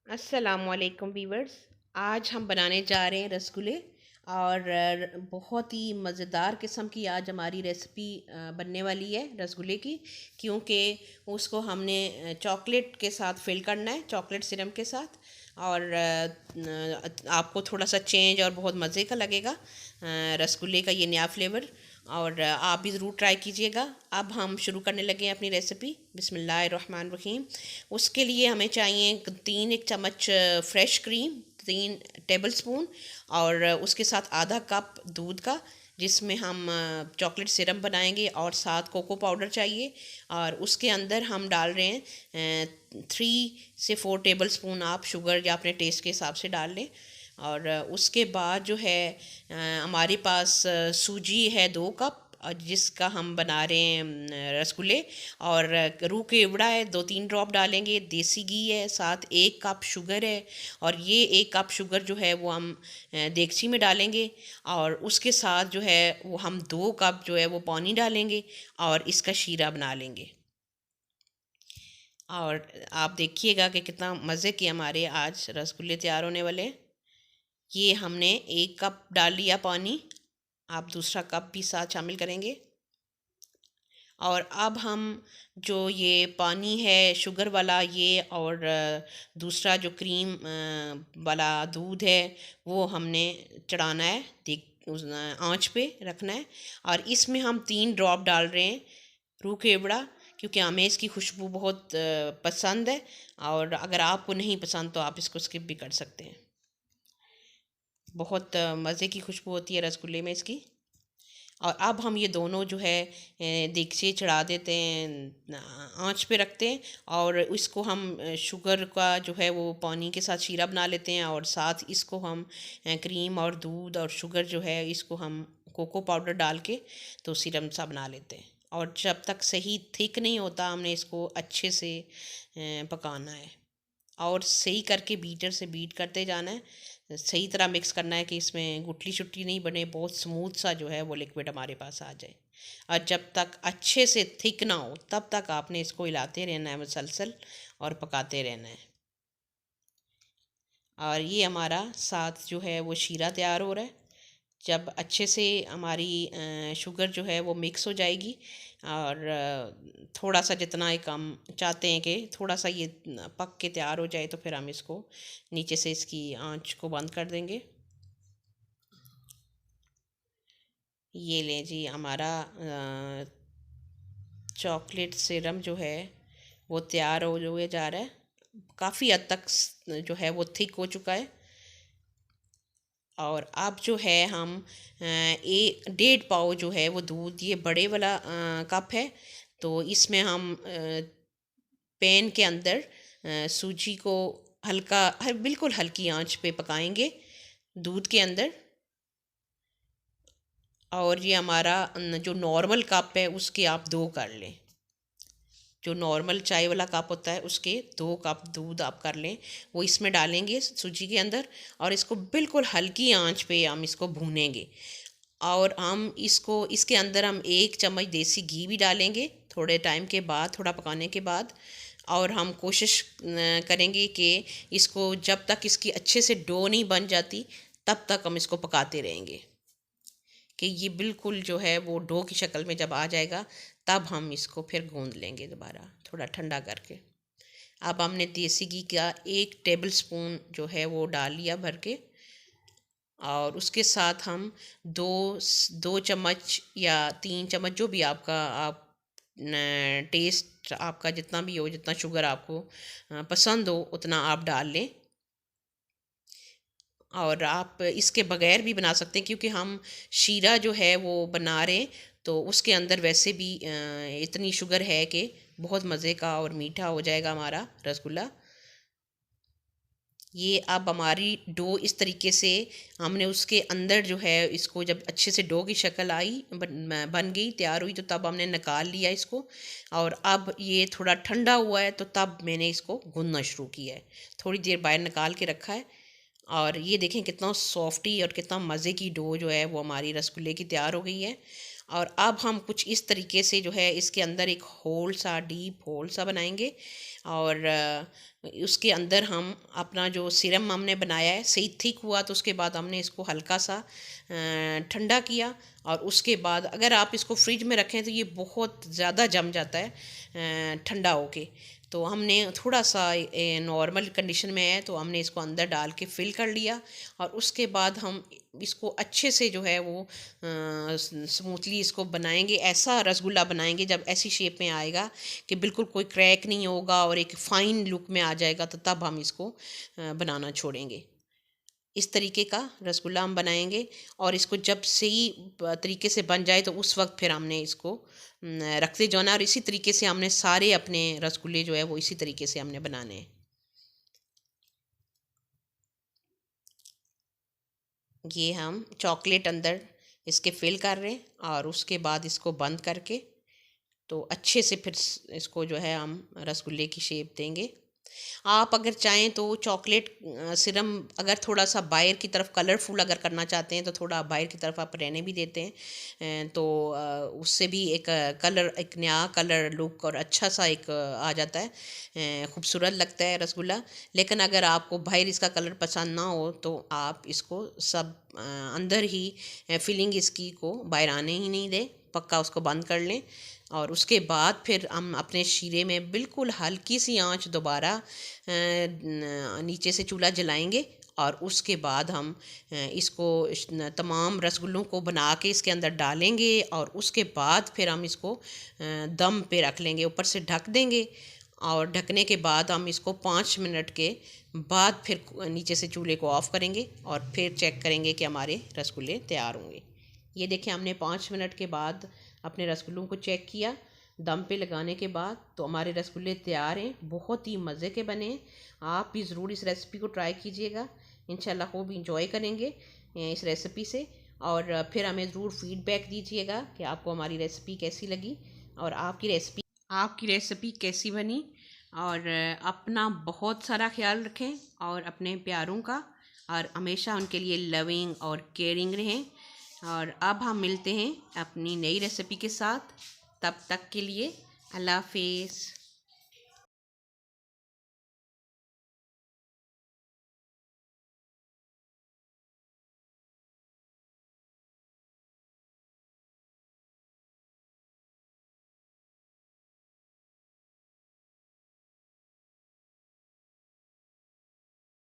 अस्सलामुअलैकुम वीवर्स। आज हम बनाने जा रहे हैं रसगुल्ले और बहुत ही मज़ेदार किस्म की आज हमारी रेसिपी बनने वाली है रसगुल्ले की। क्योंकि उसको हमने चॉकलेट के साथ फिल करना है, चॉकलेट सिरप के साथ। और आपको थोड़ा सा चेंज और बहुत मज़े का लगेगा रसगुल्ले का ये नया फ्लेवर। और आप भी ज़रूर ट्राई कीजिएगा। अब हम शुरू करने लगे हैं अपनी रेसिपी। बिस्मिल्लाहिर्रहमानिर्रहीम। उसके लिए हमें चाहिए एक चम्मच फ्रेश क्रीम, 3 टेबल स्पून। और उसके साथ आधा कप दूध का, जिसमें हम चॉकलेट सिरप बनाएंगे। और साथ कोको पाउडर चाहिए। और उसके अंदर हम डाल रहे हैं 3 से 4 टेबल स्पून आप शुगर या अपने टेस्ट के हिसाब से डाल लें। और उसके बाद जो है हमारे पास सूजी है 2 कप, और जिसका हम बना रहे हैं रसगुल्ले। और रूह के इवड़ा है, 2-3 ड्रॉप डालेंगे। देसी घी है, साथ 1 कप शुगर है। और ये 1 कप शुगर जो है वो हम देगची में डालेंगे। और उसके साथ जो है वो हम 2 कप जो है वो पानी डालेंगे और इसका शीरा बना लेंगे। और आप देखिएगा कि कितना मज़े के हमारे आज रसगुल्ले तैयार होने वाले हैं। ये हमने 1 कप डाल लिया पानी, आप दूसरा कप भी साथ शामिल करेंगे। और अब हम जो ये पानी है शुगर वाला, ये और दूसरा जो क्रीम वाला दूध है, वो हमने चढ़ाना है, देख उस आँच पे रखना है। और इसमें हम 3 ड्रॉप डाल रहे हैं रूह के इवड़ा, क्योंकि हमें इसकी खुशबू बहुत पसंद है। और अगर आपको नहीं पसंद तो आप इसको स्किप भी कर सकते हैं। बहुत मज़े की खुशबू होती है रसगुल्ले में इसकी। और अब हम ये दोनों जो है देगची चढ़ा देते हैं, आँच पे रखते हैं। और इसको हम शुगर का जो है वो पानी के साथ शीरा बना लेते हैं। और साथ इसको हम क्रीम और दूध और शुगर जो है इसको हम कोको पाउडर डाल के तो सिरप सा बना लेते हैं। और जब तक सही थिक नहीं होता हमने इसको अच्छे से पकाना है। और सही करके बीटर से बीट करते जाना है, सही तरह मिक्स करना है कि इसमें गुठली शुटली नहीं बने, बहुत स्मूथ सा जो है वो लिक्विड हमारे पास आ जाए। और जब तक अच्छे से थिक ना हो तब तक आपने इसको हिलाते रहना है मुसलसल, और पकाते रहना है। और ये हमारा साथ जो है वो शीरा तैयार हो रहा है। जब अच्छे से हमारी शुगर जो है वो मिक्स हो जाएगी, और थोड़ा सा जितना एक हम चाहते हैं कि थोड़ा सा ये पक के तैयार हो जाए, तो फिर हम इसको नीचे से इसकी आंच को बंद कर देंगे। ये लें जी, हमारा चॉकलेट सिरप जो है वो तैयार हो हुए जा रहा है। काफ़ी हद तक जो है वो थिक हो चुका है। और अब जो है हम 1.5 पाव जो है वो दूध, ये बड़े वाला कप है, तो इसमें हम पैन के अंदर सूजी को बिल्कुल हल्की आंच पे पकाएंगे दूध के अंदर। और ये हमारा जो नॉर्मल कप है उसके आप 2 कर लें। जो नॉर्मल चाय वाला कप होता है उसके 2 कप दूध आप कर लें, वो इसमें डालेंगे सूजी के अंदर। और इसको बिल्कुल हल्की आंच पे हम इसको भूनेंगे। और हम इसको इसके अंदर हम 1 चम्मच देसी घी भी डालेंगे थोड़े टाइम के बाद, थोड़ा पकाने के बाद। और हम कोशिश करेंगे कि इसको जब तक इसकी अच्छे से डो नहीं बन जाती तब तक हम इसको पकाते रहेंगे, कि ये बिल्कुल जो है वो डो की शक्ल में जब आ जाएगा तब हम इसको फिर गूंद लेंगे दोबारा थोड़ा ठंडा करके। अब हमने देसी घी का 1 टेबल स्पून जो है वो डाल लिया भर के। और उसके साथ हम दो 2 चम्मच या 3 चम्मच, जो भी आपका आप टेस्ट आपका जितना भी हो, जितना शुगर आपको पसंद हो उतना आप डाल लें। और आप इसके बगैर भी बना सकते हैं, क्योंकि हम शीरा जो है वो बना रहे हैं, तो उसके अंदर वैसे भी इतनी शुगर है कि बहुत मज़े का और मीठा हो जाएगा हमारा रसगुल्ला। ये अब हमारी डो इस तरीके से हमने उसके अंदर जो है इसको जब अच्छे से डो की शक्ल आई, बन गई, तैयार हुई, तो तब हमने निकाल लिया इसको। और अब ये थोड़ा ठंडा हुआ है तो तब मैंने इसको गूंदना शुरू किया है। थोड़ी देर बाहर निकाल के रखा है। और ये देखें कितना सॉफ्टी और कितना मज़े की डो जो है वो हमारी रसगुल्ले की तैयार हो गई है। और अब हम कुछ इस तरीके से जो है इसके अंदर एक होल सा, डीप होल सा बनाएंगे। और उसके अंदर हम अपना जो सिरम हमने बनाया है सही थिक हुआ तो उसके बाद हमने इसको हल्का सा ठंडा किया। और उसके बाद अगर आप इसको फ्रिज में रखें तो ये बहुत ज़्यादा जम जाता है ठंडा होके। तो हमने थोड़ा सा नॉर्मल कंडीशन में है तो हमने इसको अंदर डाल के फिल कर लिया। और उसके बाद हम इसको अच्छे से जो है वो स्मूथली इसको बनाएंगे। ऐसा रसगुल्ला बनाएंगे जब ऐसी शेप में आएगा कि बिल्कुल कोई क्रैक नहीं होगा और एक फ़ाइन लुक में आ जाएगा, तो तब हम इसको बनाना छोड़ेंगे। इस तरीके का रसगुल्ला हम बनाएंगे। और इसको जब सही तरीके से बन जाए तो उस वक्त फिर हमने इसको रखते जाना। और इसी तरीके से हमने सारे अपने रसगुल्ले जो है वो इसी तरीके से हमने बनाने हैं। ये हम चॉकलेट अंदर इसके फिल कर रहे हैं और उसके बाद इसको बंद करके तो अच्छे से फिर इसको जो है हम रसगुल्ले की शेप देंगे। आप अगर चाहें तो चॉकलेट सिरम अगर थोड़ा सा बाहर की तरफ कलरफुल अगर करना चाहते हैं तो थोड़ा बाहर की तरफ आप रहने भी देते हैं, तो उससे भी एक कलर, एक नया कलर लुक और अच्छा सा एक आ जाता है, खूबसूरत लगता है रसगुल्ला। लेकिन अगर आपको बाहर इसका कलर पसंद ना हो तो आप इसको सब अंदर ही फिलिंग इसकी को बाहर आने ही नहीं दें, पक्का उसको बंद कर लें। और उसके बाद फिर हम अपने शीरे में बिल्कुल हल्की सी आंच दोबारा नीचे से चूल्हा जलाएंगे। और उसके बाद हम इसको तमाम रसगुल्लों को बना के इसके अंदर डालेंगे। और उसके बाद फिर हम इसको दम पे रख लेंगे, ऊपर से ढक देंगे। और ढकने के बाद हम इसको 5 मिनट के बाद फिर नीचे से चूल्हे को ऑफ़ करेंगे और फिर चेक करेंगे कि हमारे रसगुल्ले तैयार होंगे। ये देखें, हमने 5 मिनट के बाद अपने रसगुल्लों को चेक किया दम पे लगाने के बाद, तो हमारे रसगुल्ले तैयार हैं। बहुत ही मज़े के बने हैं। आप भी ज़रूर इस रेसिपी को ट्राई कीजिएगा। इंशाल्लाह खूब इंजॉय करेंगे इस रेसिपी से। और फिर हमें ज़रूर फीडबैक दीजिएगा कि आपको हमारी रेसिपी कैसी लगी और आपकी रेसिपी कैसी बनी। और अपना बहुत सारा ख्याल रखें और अपने प्यारों का, और हमेशा उनके लिए लविंग और केयरिंग रहें। और अब हम मिलते हैं अपनी नई रेसिपी के साथ। तब तक के लिए अल्लाह हाफिज़।